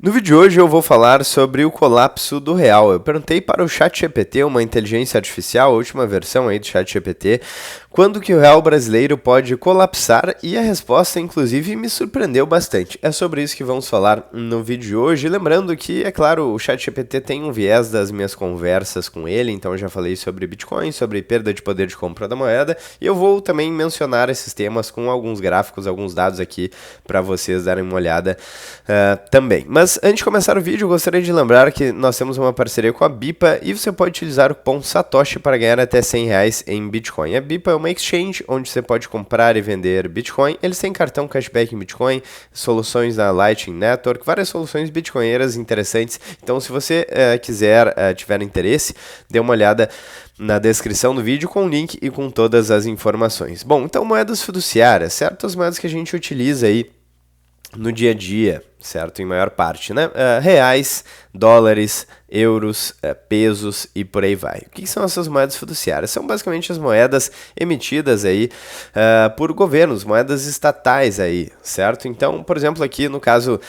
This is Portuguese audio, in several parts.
No vídeo de hoje eu vou falar sobre o colapso do real. Eu perguntei para o ChatGPT, uma inteligência artificial, a última versão aí do ChatGPT, quando que o real brasileiro pode colapsar, e a resposta inclusive me surpreendeu bastante. É sobre isso que vamos falar no vídeo de hoje, lembrando que, é claro, o ChatGPT tem um viés das minhas conversas com ele, então eu já falei sobre Bitcoin, sobre perda de poder de compra da moeda, e eu vou também mencionar esses temas com alguns gráficos, alguns dados aqui para vocês darem uma olhada também. Mas antes de começar o vídeo, eu gostaria de lembrar que nós temos uma parceria com a Bipa e você pode utilizar o cupom SATOSHI para ganhar até R$100 em Bitcoin. A Bipa é uma exchange onde você pode comprar e vender Bitcoin. Eles têm cartão cashback em Bitcoin, soluções na Lightning Network, várias soluções bitcoinheiras interessantes. Então, se você tiver interesse, dê uma olhada na descrição do vídeo com o link e com todas as informações. Bom, então moedas fiduciárias, certo? As moedas que a gente utiliza aí no dia a dia, certo? Em maior parte, né? Reais, dólares, euros, pesos e por aí vai. O que são essas moedas fiduciárias? São basicamente as moedas emitidas aí por governos, moedas estatais aí, certo? Então, por exemplo, aqui no caso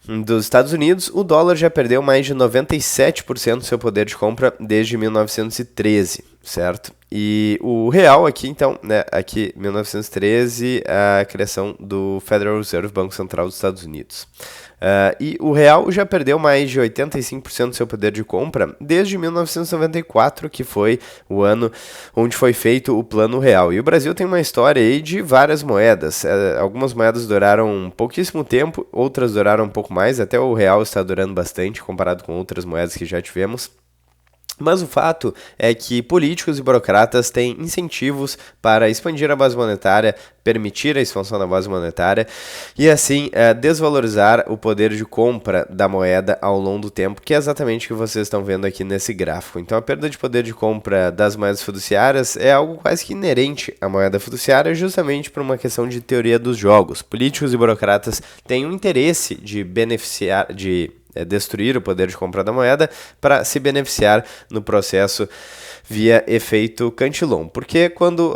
dos Estados Unidos, o dólar já perdeu mais de 97% do seu poder de compra desde 1913, certo? E o real aqui, então, né, aqui 1913, a criação do Federal Reserve, Banco Central dos Estados Unidos. E o real já perdeu mais de 85% do seu poder de compra desde 1994, que foi o ano onde foi feito o Plano Real. E o Brasil tem uma história aí de várias moedas. Algumas moedas duraram pouquíssimo tempo, outras duraram um pouco mais, até o real está durando bastante comparado com outras moedas que já tivemos. Mas o fato é que políticos e burocratas têm incentivos para expandir a base monetária, permitir a expansão da base monetária e assim desvalorizar o poder de compra da moeda ao longo do tempo, que é exatamente o que vocês estão vendo aqui nesse gráfico. Então a perda de poder de compra das moedas fiduciárias é algo quase que inerente à moeda fiduciária, justamente por uma questão de teoria dos jogos. Políticos e burocratas têm um interesse de destruir o poder de compra da moeda para se beneficiar no processo via efeito Cantillon. Porque quando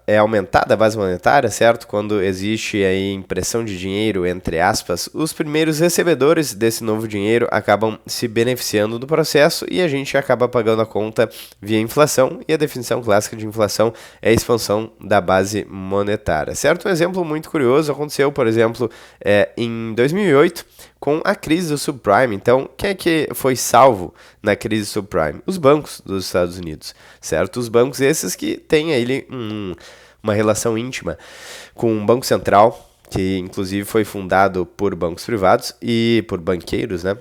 é aumentada a base monetária, certo? Quando existe aí impressão de dinheiro, entre aspas, os primeiros recebedores desse novo dinheiro acabam se beneficiando do processo e a gente acaba pagando a conta via inflação, e a definição clássica de inflação é a expansão da base monetária, certo? Um exemplo muito curioso aconteceu, por exemplo, em 2008, com a crise do subprime. Então, quem é que foi salvo na crise subprime? Os bancos dos Estados Unidos, certo? Os bancos esses que têm aí uma relação íntima com o Banco Central, que inclusive foi fundado por bancos privados e por banqueiros, né?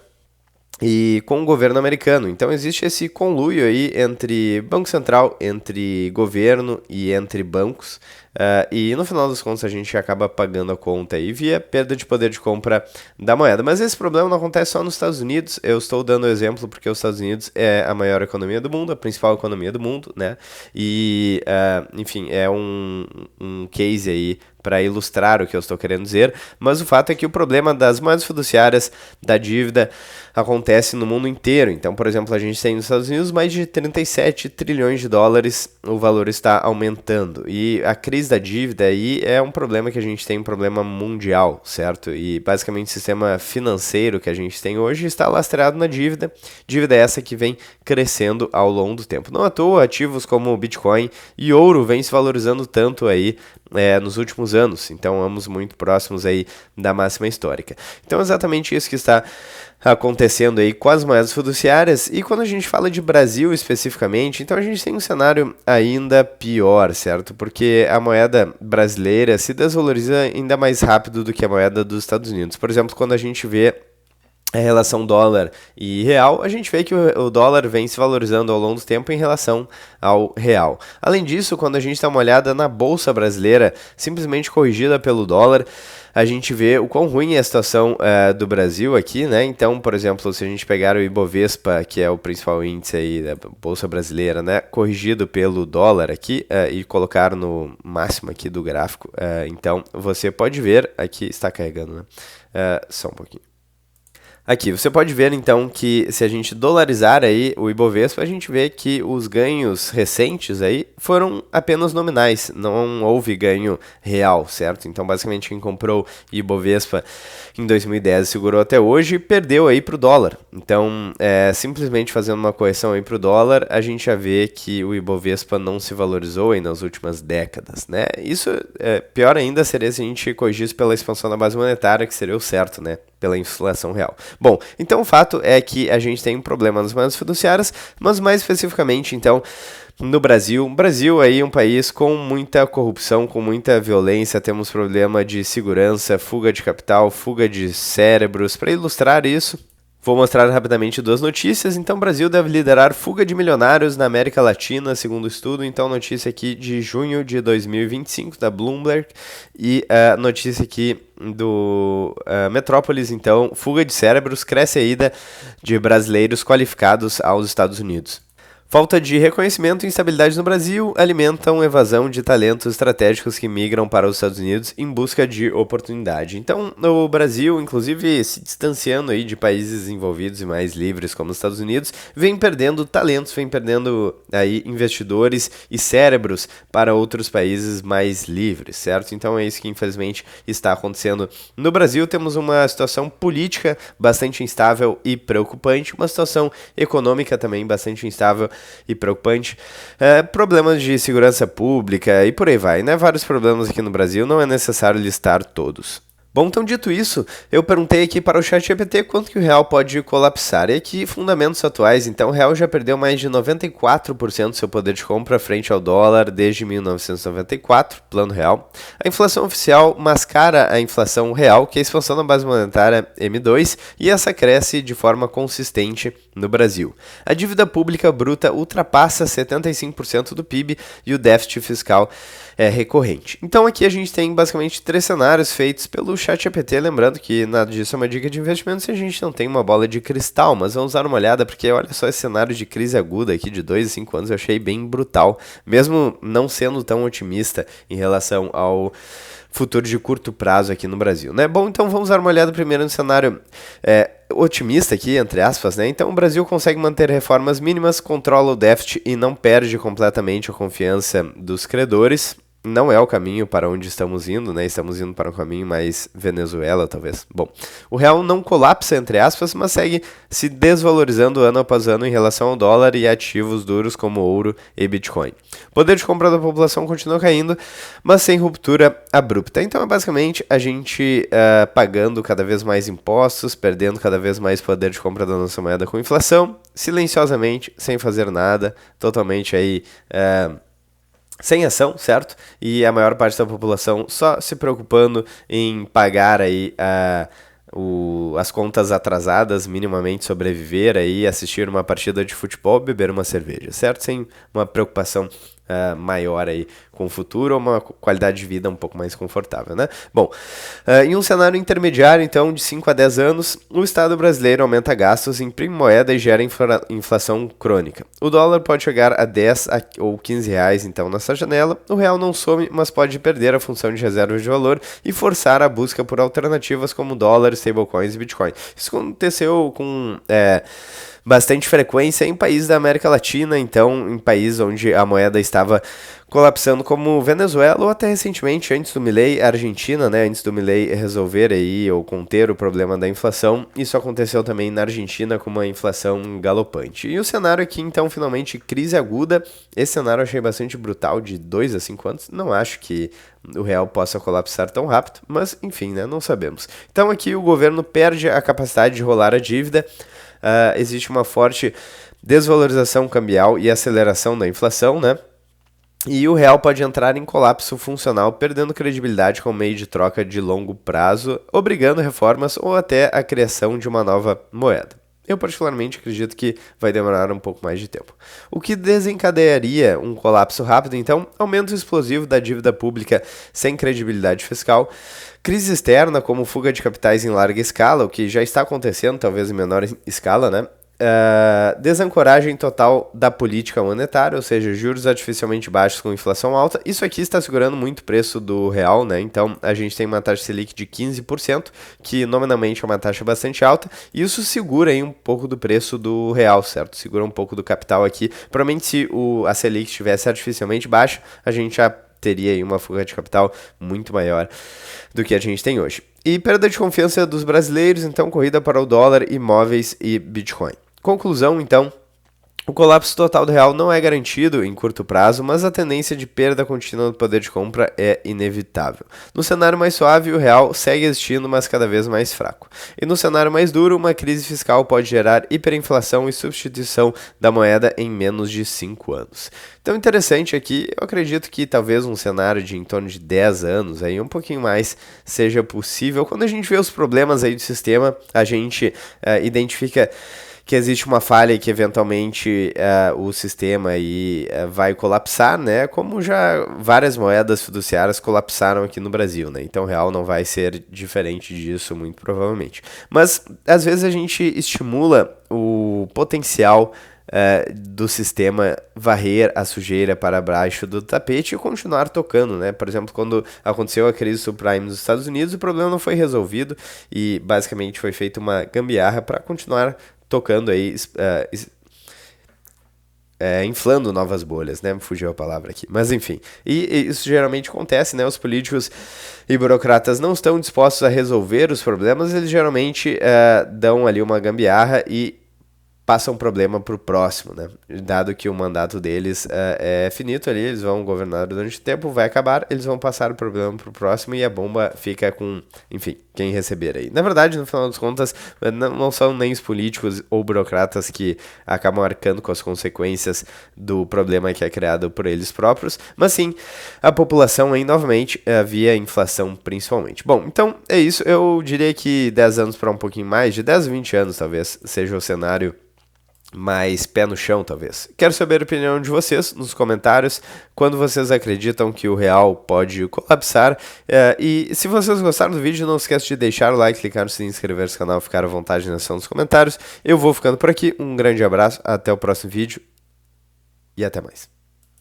E com o governo americano. Então existe esse conluio aí entre Banco Central, entre governo e entre bancos. E no final das contas a gente acaba pagando a conta aí via perda de poder de compra da moeda. Mas esse problema não acontece só nos Estados Unidos. Eu estou dando o exemplo porque os Estados Unidos é a maior economia do mundo, a principal economia do mundo, né? E, enfim, é um case aí para ilustrar o que eu estou querendo dizer, mas o fato é que o problema das moedas fiduciárias, da dívida, acontece no mundo inteiro. Então, por exemplo, a gente tem nos Estados Unidos mais de 37 trilhões de dólares, o valor está aumentando. E a crise da dívida aí é um problema que a gente tem, um problema mundial, certo? E basicamente o sistema financeiro que a gente tem hoje está lastreado na dívida, dívida essa que vem crescendo ao longo do tempo. Não à toa, ativos como o Bitcoin e ouro vêm se valorizando tanto aí nos últimos anos, então ambos muito próximos aí da máxima histórica. Então é exatamente isso que está acontecendo aí com as moedas fiduciárias. E quando a gente fala de Brasil especificamente, então a gente tem um cenário ainda pior, certo? Porque a moeda brasileira se desvaloriza ainda mais rápido do que a moeda dos Estados Unidos. Por exemplo, quando a gente vê a relação dólar e real, a gente vê que o dólar vem se valorizando ao longo do tempo em relação ao real. Além disso, quando a gente dá uma olhada na bolsa brasileira, simplesmente corrigida pelo dólar, a gente vê o quão ruim é a situação do Brasil aqui, né? Então, por exemplo, se a gente pegar o Ibovespa, que é o principal índice aí da bolsa brasileira, né, corrigido pelo dólar aqui e colocar no máximo aqui do gráfico, então você pode ver, aqui está carregando, né? Só um pouquinho. Aqui, você pode ver então que se a gente dolarizar aí o Ibovespa, a gente vê que os ganhos recentes aí foram apenas nominais, não houve ganho real, certo? Então, basicamente, quem comprou Ibovespa em 2010 e segurou até hoje, perdeu aí para o dólar. Então, simplesmente fazendo uma correção aí para o dólar, a gente já vê que o Ibovespa não se valorizou aí nas últimas décadas, né? Isso, pior ainda seria se a gente corrigisse pela expansão da base monetária, que seria o certo, né? Pela inflação real. Bom, então o fato é que a gente tem um problema nas moedas fiduciárias, mas mais especificamente, então, no Brasil. O Brasil aí é um país com muita corrupção, com muita violência, temos problema de segurança, fuga de capital, fuga de cérebros. Para ilustrar isso, vou mostrar rapidamente duas notícias. Então, o Brasil deve liderar fuga de milionários na América Latina, segundo o estudo. Então, notícia aqui de junho de 2025, da Bloomberg. E a notícia aqui do Metrópolis, então, fuga de cérebros, cresce a ida de brasileiros qualificados aos Estados Unidos. Falta de reconhecimento e instabilidade no Brasil alimentam evasão de talentos estratégicos que migram para os Estados Unidos em busca de oportunidade. Então, o Brasil, inclusive se distanciando aí de países desenvolvidos e mais livres como os Estados Unidos, vem perdendo talentos, vem perdendo aí investidores e cérebros para outros países mais livres, certo? Então é isso que infelizmente está acontecendo no Brasil. Temos uma situação política bastante instável e preocupante, uma situação econômica também bastante instável e preocupante, problemas de segurança pública e por aí vai, né? Vários problemas aqui no Brasil, não é necessário listar todos. Bom, então dito isso, eu perguntei aqui para o ChatGPT quanto que o real pode colapsar. E aqui, fundamentos atuais, então o real já perdeu mais de 94% do seu poder de compra frente ao dólar desde 1994, plano real. A inflação oficial mascara a inflação real, que é a expansão da base monetária M2, e essa cresce de forma consistente no Brasil. A dívida pública bruta ultrapassa 75% do PIB e o déficit fiscal é recorrente. Então aqui a gente tem basicamente 3 cenários feitos pelo ChatGPT, lembrando que nada disso é uma dica de investimento se a gente não tem uma bola de cristal, mas vamos dar uma olhada porque olha só esse cenário de crise aguda aqui de 2 a 5 anos, eu achei bem brutal, mesmo não sendo tão otimista em relação ao futuro de curto prazo aqui no Brasil, né? Bom, então vamos dar uma olhada primeiro no cenário otimista aqui, entre aspas, né? Então o Brasil consegue manter reformas mínimas, controla o déficit e não perde completamente a confiança dos credores. Não é o caminho para onde estamos indo, né? Estamos indo para um caminho mais Venezuela, talvez. Bom, o real não colapsa, entre aspas, mas segue se desvalorizando ano após ano em relação ao dólar e ativos duros como ouro e Bitcoin. O poder de compra da população continua caindo, mas sem ruptura abrupta. Então é basicamente a gente pagando cada vez mais impostos, perdendo cada vez mais poder de compra da nossa moeda com inflação, silenciosamente, sem fazer nada, totalmente aí sem ação, certo? E a maior parte da população só se preocupando em pagar aí as contas atrasadas, minimamente sobreviver aí, assistir uma partida de futebol, beber uma cerveja, certo? Sem uma preocupação maior aí com o futuro ou uma qualidade de vida um pouco mais confortável, né? Bom, em um cenário intermediário, então, de 5 a 10 anos, o Estado brasileiro aumenta gastos, imprime moeda e gera inflação crônica. O dólar pode chegar a 10 ou 15 reais, então, nessa janela. O real não some, mas pode perder a função de reserva de valor e forçar a busca por alternativas como dólar, stablecoins e Bitcoin. Isso aconteceu com bastante frequência em países da América Latina, então em países onde a moeda estava colapsando como Venezuela ou até recentemente, antes do Milei, Argentina, né, antes do Milei resolver aí ou conter o problema da inflação, isso aconteceu também na Argentina com uma inflação galopante. E o cenário aqui, então, finalmente, crise aguda, esse cenário eu achei bastante brutal, de 2 a 5 anos, não acho que o real possa colapsar tão rápido, mas enfim, né, não sabemos. Então aqui o governo perde a capacidade de rolar a dívida, existe uma forte desvalorização cambial e aceleração da inflação, né? E o real pode entrar em colapso funcional, perdendo credibilidade como meio de troca de longo prazo, obrigando reformas ou até a criação de uma nova moeda. Eu particularmente acredito que vai demorar um pouco mais de tempo. O que desencadearia um colapso rápido, então, aumento explosivo da dívida pública sem credibilidade fiscal, crise externa como fuga de capitais em larga escala, o que já está acontecendo, talvez em menor escala, né? desancoragem total da política monetária, ou seja, juros artificialmente baixos com inflação alta. Isso aqui está segurando muito o preço do real, né? Então a gente tem uma taxa Selic de 15%, que nominalmente é uma taxa bastante alta, e isso segura aí um pouco do preço do real, certo? Segura um pouco do capital aqui. Provavelmente se a Selic estivesse artificialmente baixa, a gente já teria aí uma fuga de capital muito maior do que a gente tem hoje. E perda de confiança dos brasileiros, então corrida para o dólar, imóveis e Bitcoin. Conclusão, então, o colapso total do real não é garantido em curto prazo, mas a tendência de perda contínua do poder de compra é inevitável. No cenário mais suave, o real segue existindo, mas cada vez mais fraco. E no cenário mais duro, uma crise fiscal pode gerar hiperinflação e substituição da moeda em menos de 5 anos. Então, interessante aqui, eu acredito que talvez um cenário de em torno de 10 anos, aí um pouquinho mais, seja possível. Quando a gente vê os problemas aí do sistema, a gente identifica que existe uma falha e que eventualmente o sistema aí, vai colapsar, né? Como já várias moedas fiduciárias colapsaram aqui no Brasil, né? Então o real não vai ser diferente disso, muito provavelmente. Mas às vezes a gente estimula o potencial do sistema varrer a sujeira para baixo do tapete e continuar tocando, né? Por exemplo, quando aconteceu a crise subprime nos Estados Unidos, o problema não foi resolvido e basicamente foi feita uma gambiarra para continuar tocando aí, inflando novas bolhas, né? Fugiu a palavra aqui. Mas enfim, e isso geralmente acontece, né? Os políticos e burocratas não estão dispostos a resolver os problemas, eles geralmente dão ali uma gambiarra e passa um problema para o próximo, né? Dado que o mandato deles é finito ali, eles vão governar durante o tempo, vai acabar, eles vão passar o problema para o próximo e a bomba fica com, enfim, quem receber aí. Na verdade, no final das contas, não são nem os políticos ou burocratas que acabam arcando com as consequências do problema que é criado por eles próprios, mas sim a população aí, novamente, via inflação principalmente. Bom, então é isso, eu diria que 10 anos para um pouquinho mais, de 10 a 20 anos talvez, seja o cenário mais pé no chão, talvez. Quero saber a opinião de vocês nos comentários, quando vocês acreditam que o real pode colapsar. E se vocês gostaram do vídeo, não esqueça de deixar o like, clicar no sininho, inscrever-se no canal, ficar à vontade na seção dos comentários. Eu vou ficando por aqui, um grande abraço, até o próximo vídeo e até mais.